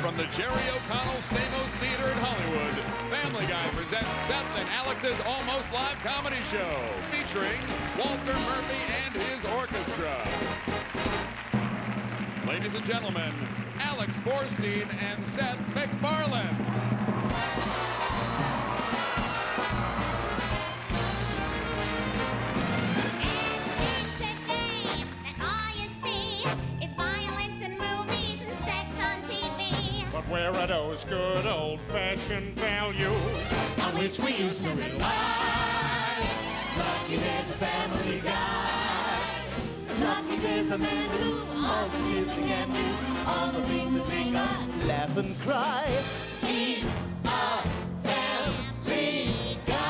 from the Jerry O'Connell Stamos Theater in Hollywood, Family Guy presents Seth and Alex's Almost Live Comedy Show, featuring Walter Murphy and his orchestra. Ladies and gentlemen, Alex Borstein and Seth MacFarlane. Where are those good old-fashioned values on which we used to rely? Lucky there's a Family Guy. Lucky there's a man who all the things we can do, all the things that make us laugh and cry. He's a Family Guy.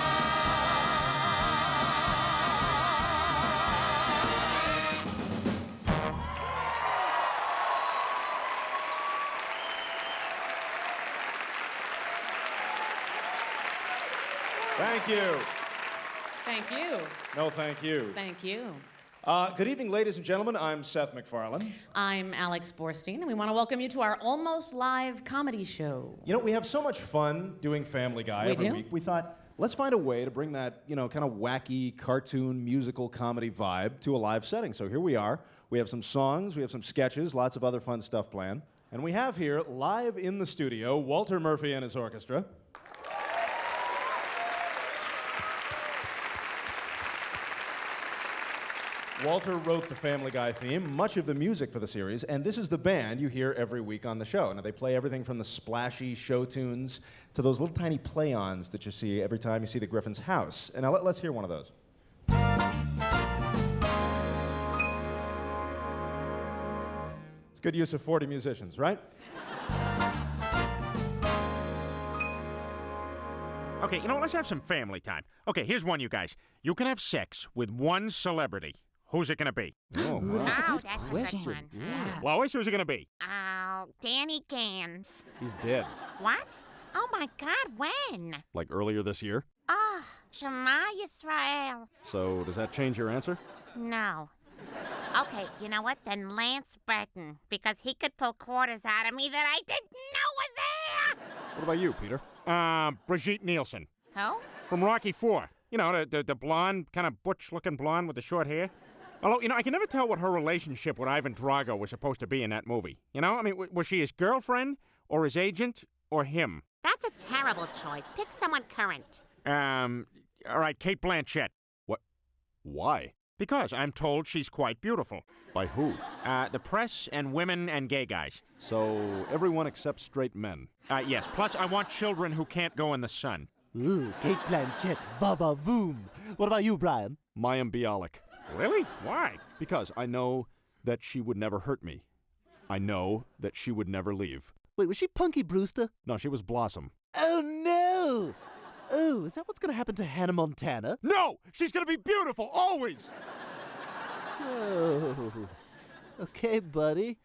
Thank you. Thank you. No, thank you. Thank you. Good evening, ladies and gentlemen. I'm Seth MacFarlane. I'm Alex Borstein, and we want to welcome you to our almost live comedy show. You know, we have so much fun doing Family Guy every week. We thought, let's find a way to bring that, kind of wacky, cartoon, musical comedy vibe to a live setting. So here we are. We have some songs, we have some sketches, lots of other fun stuff planned. And we have here, live in the studio, Walter Murphy and his orchestra. Walter wrote the Family Guy theme, much of the music for the series, and this is the band you hear every week on the show. Now, they play everything from the splashy show tunes to those little tiny play-ons that you see every time you see the Griffin's house. And now let's hear one of those. It's good use of 40 musicians, right? Okay, let's have some family time. Okay, here's one, you guys. You can have sex with one celebrity. Who's it gonna be? Oh, wow. Oh, that's a good one. Yeah. Lois, who's it gonna be? Oh, Danny Gans. He's dead. What? Oh my God, when? Like earlier this year? Oh, Shema Yisrael. So does that change your answer? No. Okay, you know what? Then Lance Burton, because he could pull quarters out of me that I didn't know were there. What about you, Peter? Brigitte Nielsen. Who? From Rocky IV. You know, the blonde, kind of butch-looking blonde with the short hair. Although, I can never tell what her relationship with Ivan Drago was supposed to be in that movie. I mean, was she his girlfriend, or his agent, or him? That's a terrible choice. Pick someone current. All right, Kate Blanchett. What? Why? Because I'm told she's quite beautiful. By who? The press and women and gay guys. So everyone except straight men. Yes, plus I want children who can't go in the sun. Ooh, Kate Blanchett, va-va-voom. What about you, Brian? Mayim Bialik. Really? Why? Because I know that she would never hurt me. I know that she would never leave. Wait, was she Punky Brewster? No, she was Blossom. Oh, no! Oh, is that what's going to happen to Hannah Montana? No! She's gonna be beautiful, always! Oh, okay, buddy.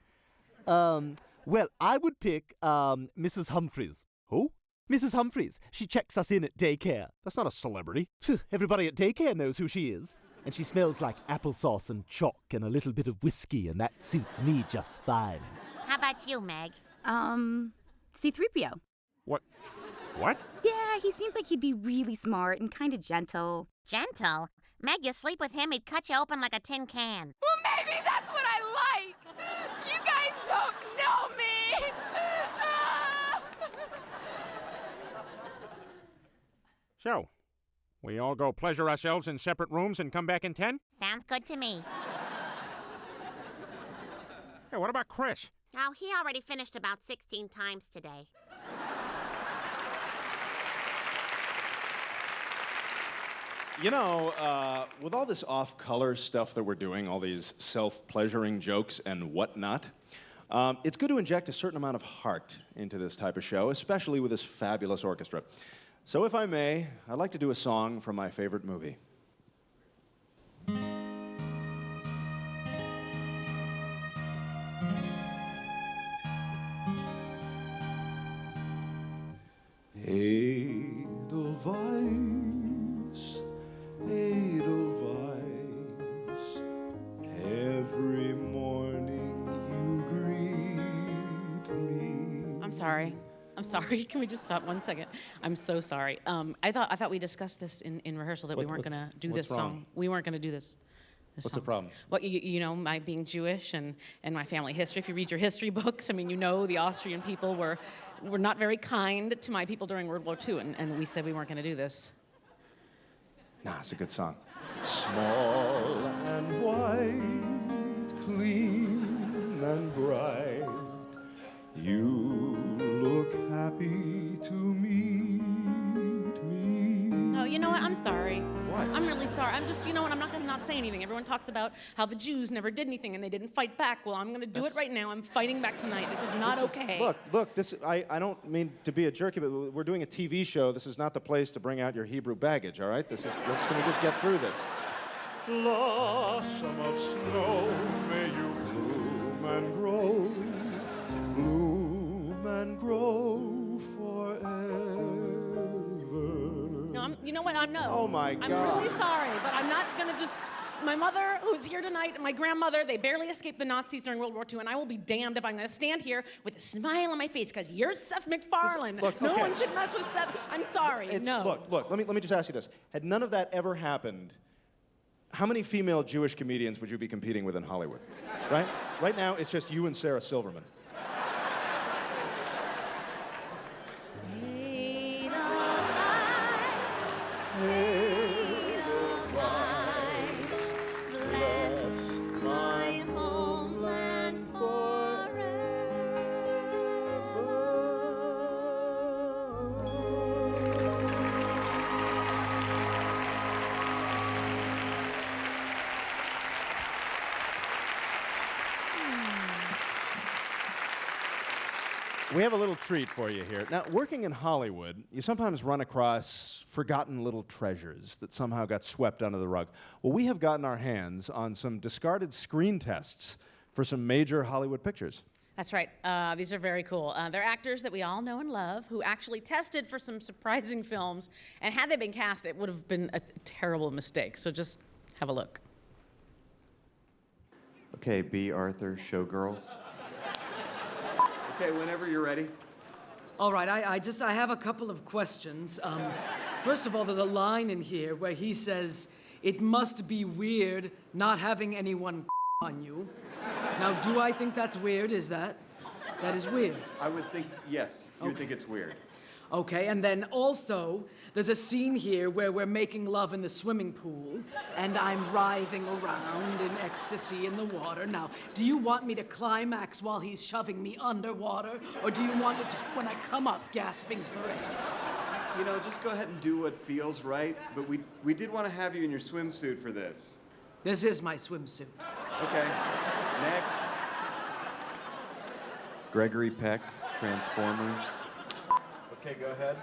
Well, I would pick, Mrs. Humphreys. Who? Mrs. Humphreys. She checks us in at daycare. That's not a celebrity. Phew, everybody at daycare knows who she is. And she smells like applesauce and chalk and a little bit of whiskey, and that suits me just fine. How about you, Meg? C-3PO. What? What? Yeah, he seems like he'd be really smart and kind of gentle. Gentle? Meg, you sleep with him, he'd cut you open like a tin can. Well, maybe that's what I like. You guys don't know me. So, we all go pleasure ourselves in separate rooms and come back in 10? Sounds good to me. Hey, what about Chris? Oh, he already finished about 16 times today. With all this off-color stuff that we're doing, all these self-pleasuring jokes and whatnot, it's good to inject a certain amount of heart into this type of show, especially with this fabulous orchestra. So if I may, I'd like to do a song from my favorite movie. Edelweiss, Edelweiss, every morning you greet me. sorry. I'm sorry. Can we just stop 1 second? I'm so sorry. I thought we discussed this in rehearsal that we weren't going to do this song. We weren't going to do this. What's the problem? Well, you know, my being Jewish and my family history. If you read your history books, I mean, you know the Austrian people were not very kind to my people during World War II, and we said we weren't going to do this. Nah, it's a good song. Small and white, clean and bright, you look happy to meet me. Oh, you know what? I'm sorry. What? I'm really sorry. I'm just, you know what? I'm not going to not say anything. Everyone talks about how the Jews never did anything and they didn't fight back. Well, I'm going to do it right now. I'm fighting back tonight. This is not okay. Look, I don't mean to be a jerky, but we're doing a TV show. This is not the place to bring out your Hebrew baggage, all right? Can we just get through this? Blossom of snow, may you bloom and grow forever. No, you know what? No. Oh my God. I'm really sorry, but I'm not gonna just. My mother, who's here tonight, and my grandmother, they barely escaped the Nazis during World War II, and I will be damned if I'm gonna stand here with a smile on my face because you're Seth MacFarlane. No one should mess with Seth. I'm sorry. No. Look. Let me just ask you this: had none of that ever happened, how many female Jewish comedians would you be competing with in Hollywood? Right? Right now, it's just you and Sarah Silverman. We have a little treat for you here. Now, working in Hollywood, you sometimes run across forgotten little treasures that somehow got swept under the rug. Well, we have gotten our hands on some discarded screen tests for some major Hollywood pictures. That's right. These are very cool. They're actors that we all know and love who actually tested for some surprising films, and had they been cast, it would have been a terrible mistake. So just have a look. Okay, B. Arthur, Showgirls. Okay, whenever you're ready. All right, I have a couple of questions. First of all, there's a line in here where he says, "It must be weird not having anyone on you." Now, do I think that's weird? That is weird? I would think, yes, you would think it's weird. Okay, and then also, there's a scene here where we're making love in the swimming pool, and I'm writhing around in ecstasy in the water. Now, do you want me to climax while he's shoving me underwater, or do you want it to when I come up gasping for air? You know, just go ahead and do what feels right, but we did want to have you in your swimsuit for this. This is my swimsuit. Okay, next. Gregory Peck, Transformers. Okay, go ahead.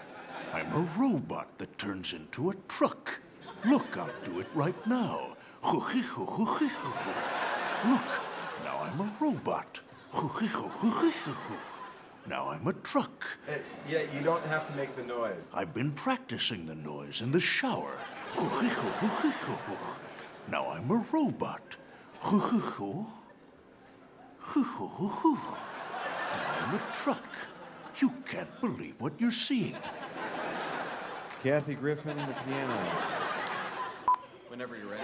I'm a robot that turns into a truck. Look, I'll do it right now. Look, now I'm a robot. Now I'm a truck. Yeah, you don't have to make the noise. I've been practicing the noise in the shower. Now I'm a robot. Now I'm a truck. You can't believe what you're seeing. Kathy Griffin, the piano. Whenever you're ready.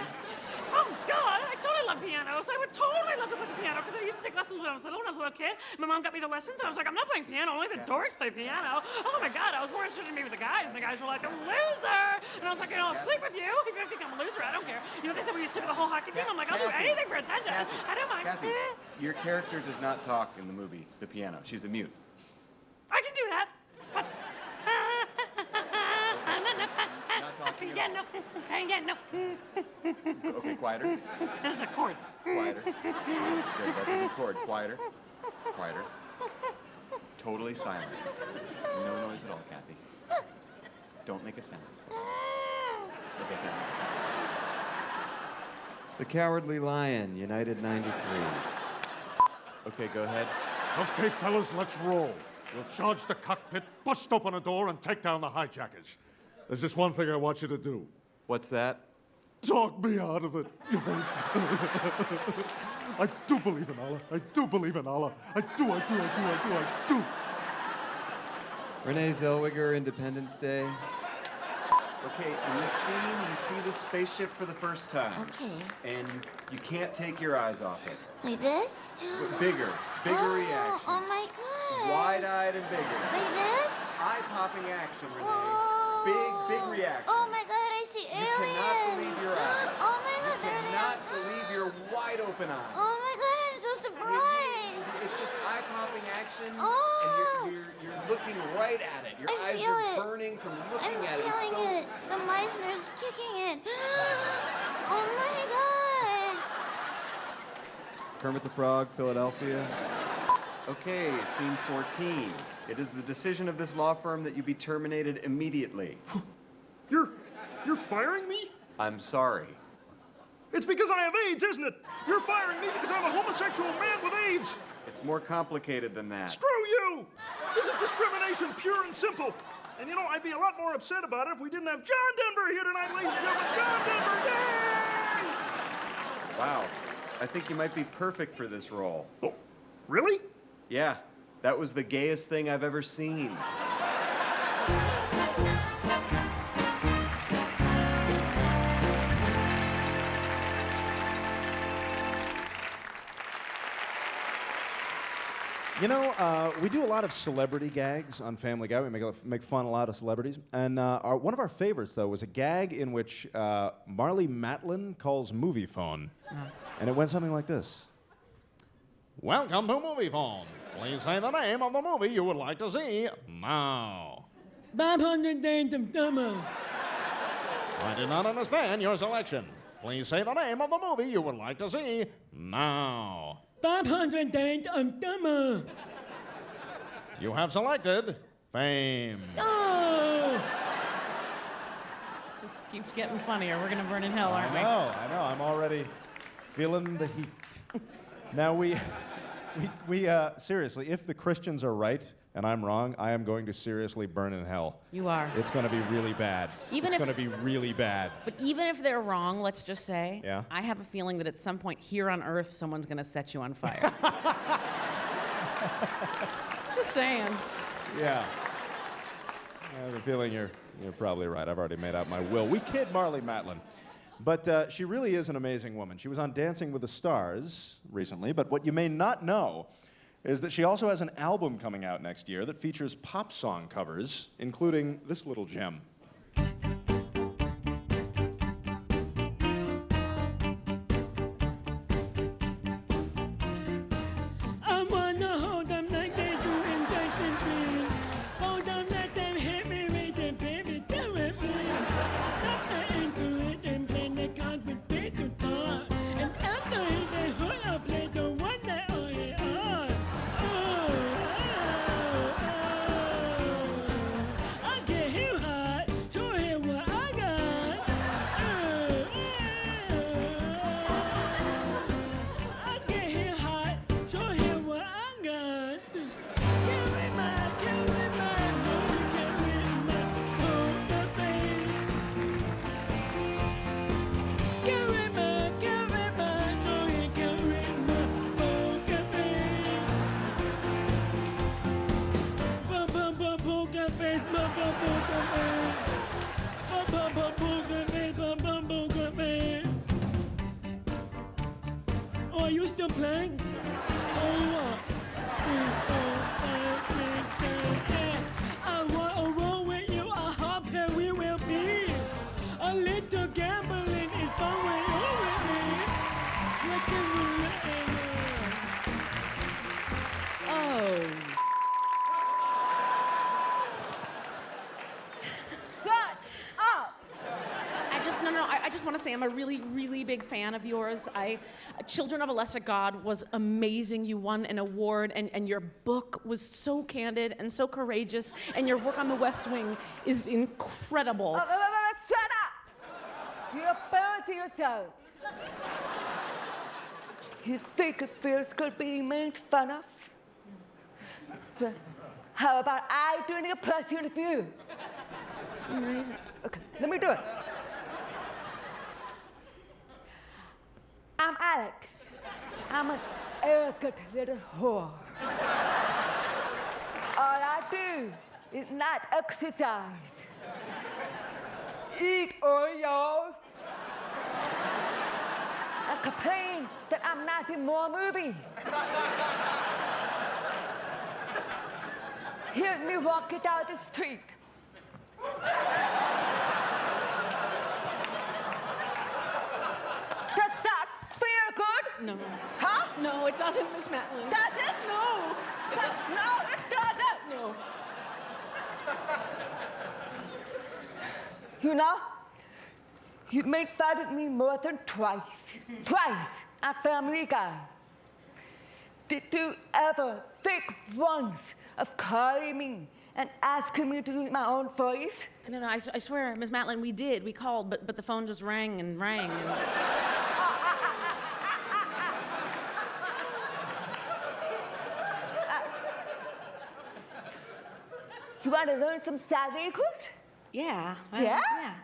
Oh, God, I totally love piano. So I would totally love to play the piano because I used to take lessons when I was little kid. My mom got me the lessons, and I was like, I'm not playing piano. Only the dorks play piano. Oh, my God, I was more interested in me with the guys, and the guys were like, a loser. And I was like, I'll sleep with you. Even if you think I'm a loser, I don't care. You know, they said we used to sleep with the whole hockey team. I'm like, I'll do anything for attention. I don't mind. Kathy, your character does not talk in the movie The Piano. She's a mute. I can do that. But... Not talking at no. Okay, quieter. This is a chord. Quieter. Good, that's a good chord. Quieter. Quieter. Totally silent. No noise at all, Kathy. Don't make a sound. Okay, Kathy. The Cowardly Lion, United 93. Okay, go ahead. Okay, fellas, let's roll. We'll charge the cockpit, bust open a door, and take down the hijackers. There's just one thing I want you to do. What's that? Talk me out of it. I do believe in Allah. I do believe in Allah. I do. Renee Zellweger, Independence Day. Okay, in this scene, you see the spaceship for the first time. Okay. And you can't take your eyes off it. Like this? But bigger reaction. Oh my God. Wide-eyed and bigger. Like this? Eye-popping action, Renee. Oh. Big reaction. Oh my God, I see aliens. You cannot believe your eyes. Oh my God, You there they cannot are. believe your wide-open eyes. Oh my God, I'm so surprised. It's just eye-popping action, Oh. and you're looking right at it. Your eyes feel are it. burning from looking I'm at it. feeling it. The Meisner's kicking it. Oh my God. Kermit the Frog, Philadelphia. Okay, scene 14. It is the decision of this law firm that you be terminated immediately. You're firing me? I'm sorry. It's because I have AIDS, isn't it? You're firing me because I'm a homosexual man with AIDS. It's more complicated than that. Screw you! This is discrimination, pure and simple. And you know, I'd be a lot more upset about it if we didn't have John Denver here tonight, ladies and gentlemen. John Denver, yay! Wow. I think you might be perfect for this role. Oh, really? Yeah, that was the gayest thing I've ever seen. You know, we do a lot of celebrity gags on Family Guy. We make fun of a lot of celebrities. And one of our favorites, though, was a gag in which Marlee Matlin calls movie phone. And it went something like this. Welcome to Movie Phone. Please say the name of the movie you would like to see now. 500 Days of Summer. I did not understand your selection. Please say the name of the movie you would like to see now. 500 Days of Summer. You have selected Fame. Oh! Just keeps getting funnier. We're gonna burn in hell, aren't we? I know. I'm already feeling the heat. Now we seriously, if the Christians are right and I'm wrong, I am going to seriously burn in hell. You are. It's going to be really bad. It's going to be really bad. But even if they're wrong, let's just say, Yeah. I have a feeling that at some point here on Earth, someone's gonna set you on fire. Just saying. Yeah. I have a feeling you're probably right. I've already made out my will. We kid Marlee Matlin. But she really is an amazing woman. She was on Dancing with the Stars recently, but what you may not know is that she also has an album coming out next year that features pop song covers, including this little gem. I wanna hold them like they do in Texas Green. Hold them, let them hit me with the baby, do it, please. Stop the into it and play the cards with big guitar. And after he the hood, I play the one that only on. I get him hot, show him what I got. I get him hot, show him what I got. Give me my, no, you can't win my poker face. Give me my, no, you can't win my poker face. Bum, bum, bum, poker face, bum, bum, poker face. Bum, bum, bum, poker face, bum, bum, poker face. Oh, are you still playing? Oh, you are. 3, 4, 5, 6, 7, 8. I want to roll with you. I hope that we will be. A little gambling is fun when you're with me. What can we Oh. Shut up! I just want to say I'm a really, really big fan of yours. Children of a Lesser God was amazing. You won an award, and your book was so candid and so courageous, and your work on The West Wing is incredible. Shut up! You're fooling to yourself. You think it feels good being made fun of? Well, how about I doing a impression of you? Okay, let me do it. I'm Alex. I'm an arrogant little whore. All I do is not exercise. Eat Oreos. And complain that I'm not in more movies. Hear me walking down the street. Does that feel good? No. Huh? No, it doesn't, Miss Matlin. Does it? No. No, it doesn't. No. You know, you've made fun of me more than twice. Twice at Family Guy. Did you ever think once of calling me and asking me to use my own voice? No, I swear, Miss Matlin, we did. We called, but the phone just rang and rang. And... You want to learn some sign language? Yeah. Yeah? Yeah.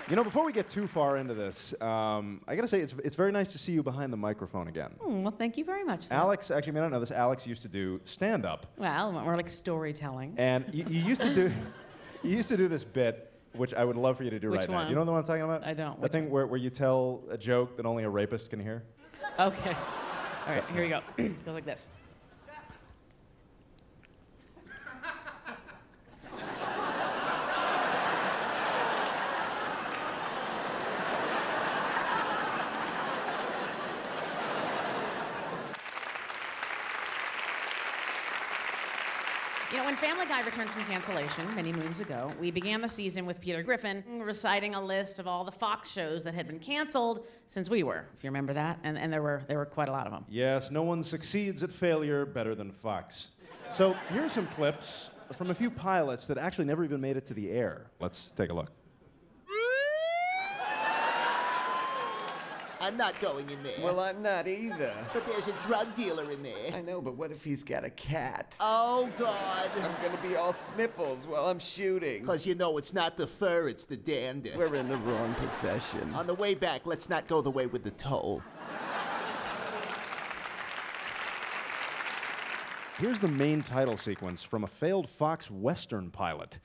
You know, before we get too far into this, I gotta say, it's very nice to see you behind the microphone again. Well, thank you very much, Seth. Alex, actually, I mean, I don't know this. Alex used to do stand-up. Well, more like storytelling. And you used to do, you used to do this bit, which I would love for you to do Which right one? now. You know the one I'm talking about? I don't. The Which thing where you tell a joke that only a rapist can hear. Okay. All right, here we go. It goes like this. You know, when Family Guy returned from cancellation many moons ago, we began the season with Peter Griffin reciting a list of all the Fox shows that had been canceled since we were, if you remember that, and there were quite a lot of them. Yes, no one succeeds at failure better than Fox. So here's some clips from a few pilots that actually never even made it to the air. Let's take a look. I'm not going in there. Well, I'm not either. But there's a drug dealer in there. I know, but what if he's got a cat? Oh, God. I'm gonna be all sniffles while I'm shooting. Because you know it's not the fur, it's the dander. We're in the wrong profession. On the way back, let's not go the way with the toll. Here's the main title sequence from a failed Fox Western pilot.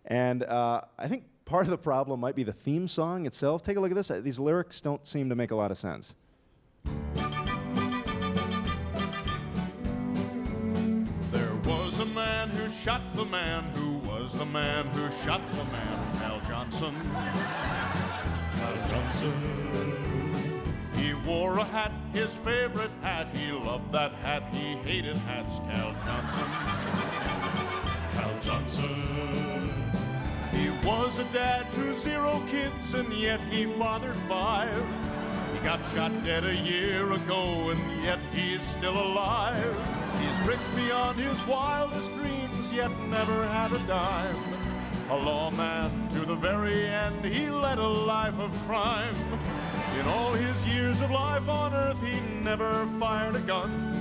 And I think part of the problem might be the theme song itself. Take a look at this. These lyrics don't seem to make a lot of sense. There was a man who shot the man who was the man who shot the man, Cal Johnson. Cal Johnson. He wore a hat, his favorite hat. He loved that hat, he hated hats, Cal Johnson. Cal Johnson. He was a dad to 0 kids, and yet he fathered 5. He got shot dead a year ago, and yet he's still alive. He's rich beyond his wildest dreams, yet never had a dime. A lawman to the very end, he led a life of crime. In all his years of life on earth, he never fired a gun.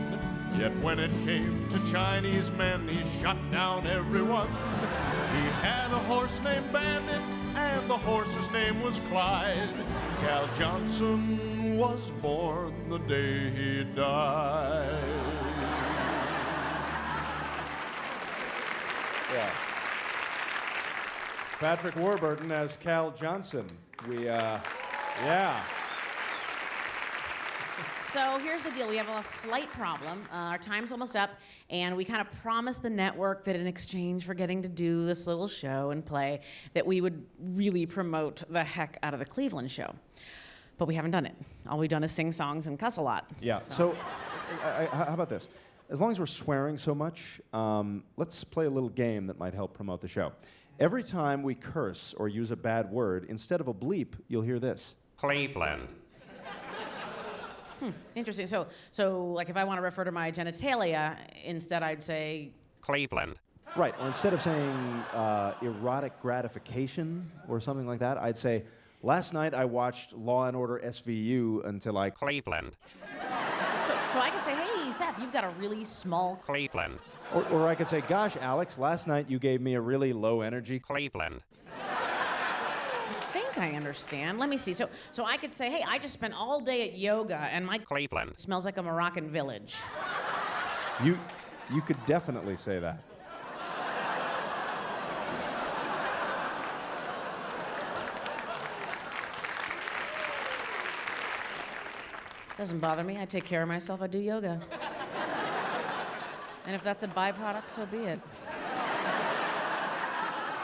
Yet when it came to Chinese men, he shot down everyone. He had a horse named Bandit, and the horse's name was Clyde. Cal Johnson was born the day he died. Yeah. Patrick Warburton as Cal Johnson. Yeah. So here's the deal. We have a slight problem. Our time's almost up, and we kind of promised the network that in exchange for getting to do this little show and play, that we would really promote the heck out of the Cleveland show. But we haven't done it. All we've done is sing songs and cuss a lot. Yeah. So how about this? As long as we're swearing so much, let's play a little game that might help promote the show. Every time we curse or use a bad word, instead of a bleep, you'll hear this. Cleveland. Interesting. So like if I want to refer to my genitalia, instead I'd say Cleveland. Right. Or instead of saying erotic gratification or something like that, I'd say, last night I watched Law & Order SVU until I... Cleveland. So I could say, hey, Seth, you've got a really small... Cleveland. Or I could say, gosh, Alex, last night you gave me a really low energy Cleveland. I think I understand. Let me see. So I could say, hey, I just spent all day at yoga and my Cleveland smells like a Moroccan village. You could definitely say that. Doesn't bother me. I take care of myself. I do yoga. And if that's a byproduct, so be it.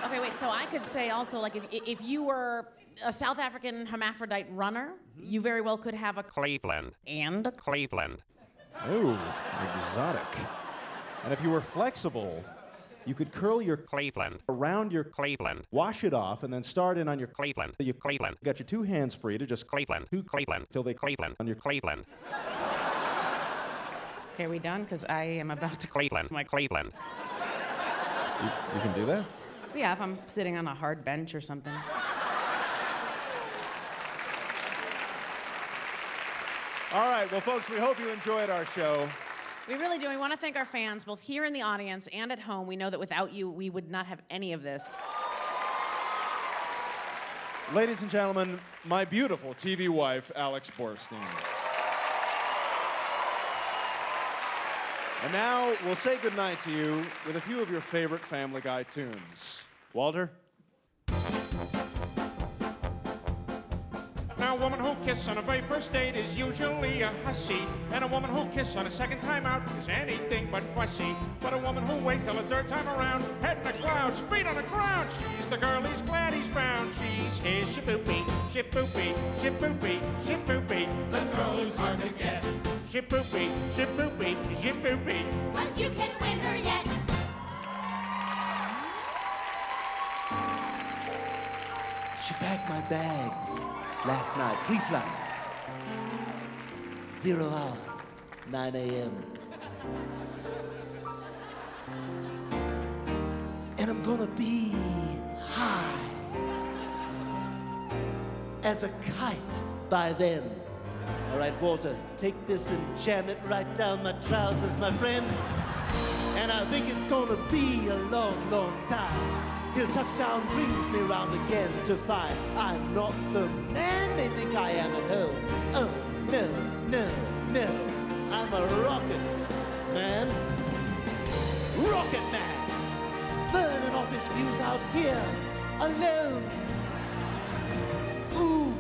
Okay, wait, so I could say also, like, if you were a South African hermaphrodite runner, you very well could have a Cleveland. And? Cleveland. Ooh, exotic. And if you were flexible, you could curl your Cleveland around your Cleveland. Wash it off, and then start in on your Cleveland. You Cleveland. got your two hands free to just Cleveland. two Cleveland. till they Cleveland. on your Cleveland. Okay, are we done? Because I am about to Cleveland. My Cleveland. You can do that? Yeah, if I'm sitting on a hard bench or something. All right, well, folks, we hope you enjoyed our show. We really do. We want to thank our fans, both here in the audience and at home. We know that without you, we would not have any of this. Ladies and gentlemen, my beautiful TV wife, Alex Borstein. And now we'll say goodnight to you with a few of your favorite Family Guy tunes. Walter? Now, a woman who kisses on a very first date is usually a hussy. And a woman who kisses on a second time out is anything but fussy. But a woman who waits till the third time around, head in the clouds, feet on the ground, she's the girl he's glad he's found. She's his shaboopy, shaboopy, shaboopy, shaboopy. The girl who's hard to get. Shaboopy, shaboopy, shaboopy. But you can win her yet. She packed my bags last night, Cleveland. 0 hour, 9 a.m. And I'm gonna be high as a kite by then. All right, Walter, take this and jam it right down my trousers, my friend. And I think it's gonna be a long, long time till touchdown brings me round again to find I'm not the man they think I am at home. Oh, no, no, no. I'm a rocket man. Rocket man. Burning off his fuse out here, alone. Ooh.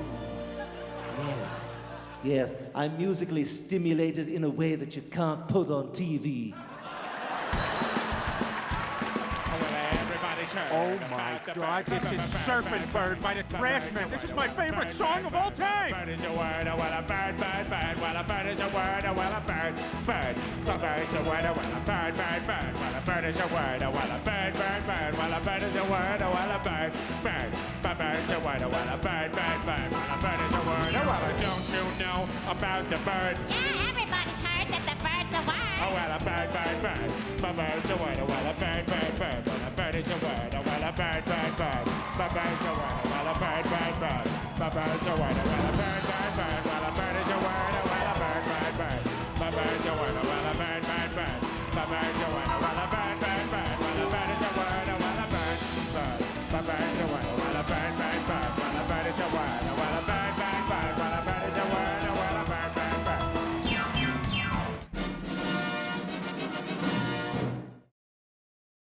Yes, yes, I'm musically stimulated in a way that you can't put on TV. Oh my God, this is Serpent Bird by the Trashmen. This is my favorite song of all time. Bird is a word, a well a bird, bird, bird. Well, a bird is a word, a well a bird, bird. The bird's a word, a well a bird, bird, bird. Well, a bird is a word, a well a bird, bird, bird. Well, a bird is a word, a well a bird, bird. The bird's a word, a well a bird, bird, bird. Well, a bird is a word, a well a don't you know about the bird? Yeah, everybody's heard that the bird's a word. Oh, well, a bird, bird, bird. The bird's a word, a well a bird, bird, bird. Well, a bird is a word, a well a bird, bird, bird. The bird's a word, a well a bird, bird, bird. The bird's a word, a well a bird, bird, bird. Well, a bird is a